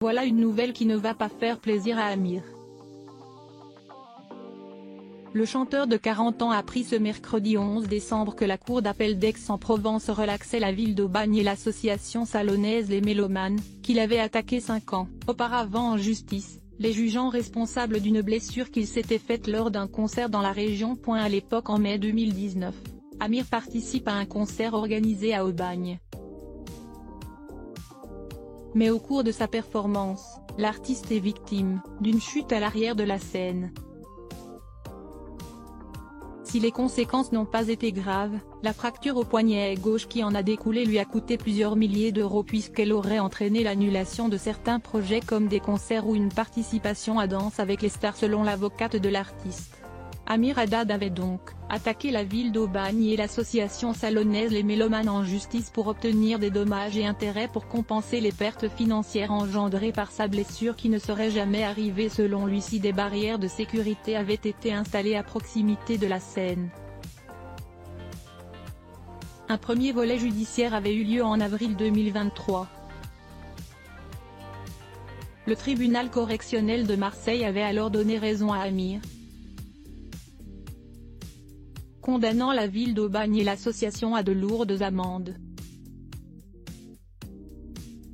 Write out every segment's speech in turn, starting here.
voilà une nouvelle qui ne va pas faire plaisir à Amir. Le chanteur de 40 ans a appris ce mercredi 11 décembre que la cour d'appel d'Aix-en-Provence relaxait la ville d'Aubagne et l'association salonnaise Les Mélomanes, qu'il avait attaqué 5 ans auparavant en justice, les jugeant responsable d'une blessure qu'il s'était faite lors d'un concert dans la région. À l'époque, en mai 2019, Amir participe à un concert organisé à Aubagne. Mais au cours de sa performance, l'artiste est victime d'une chute à l'arrière de la scène. Si les conséquences n'ont pas été graves, la fracture au poignet gauche qui en a découlé lui a coûté plusieurs milliers d'euros puisqu'elle aurait entraîné l'annulation de certains projets comme des concerts ou une participation à Danse avec les stars selon l'avocate de l'artiste. Amir Haddad avait donc attaqué la ville d'Aubagne et l'association salonnaise Les Mélomanes en justice pour obtenir des dommages et intérêts pour compenser les pertes financières engendrées par sa blessure qui ne serait jamais arrivée selon lui si des barrières de sécurité avaient été installées à proximité de la scène. Un premier volet judiciaire avait eu lieu en avril 2023. Le tribunal correctionnel de Marseille avait alors donné raison à Amir, condamnant la ville d'Aubagne et l'association à de lourdes amendes.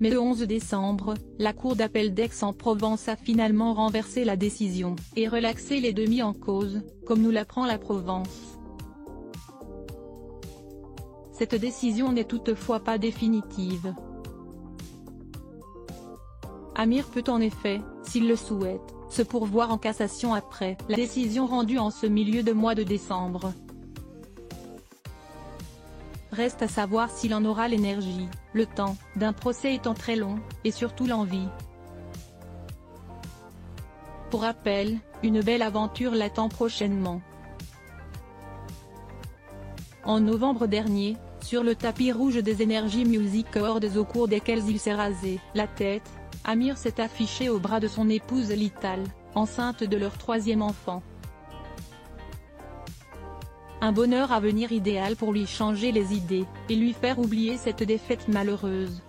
Mais le 11 décembre, la cour d'appel d'Aix-en-Provence a finalement renversé la décision, et relaxé les deux mis en cause, comme nous l'apprend la Provence. Cette décision n'est toutefois pas définitive. Amir peut en effet, s'il le souhaite, se pourvoir en cassation après la décision rendue en ce milieu de mois de décembre. Reste à savoir s'il en aura l'énergie, le temps d'un procès étant très long, et surtout l'envie. Pour rappel, une belle aventure l'attend prochainement. En novembre dernier, sur le tapis rouge des Energy Music Awards au cours desquels il s'est rasé la tête, Amir s'est affiché au bras de son épouse Lital, enceinte de leur 3e enfant. Un bonheur à venir idéal pour lui changer les idées, et lui faire oublier cette défaite malheureuse.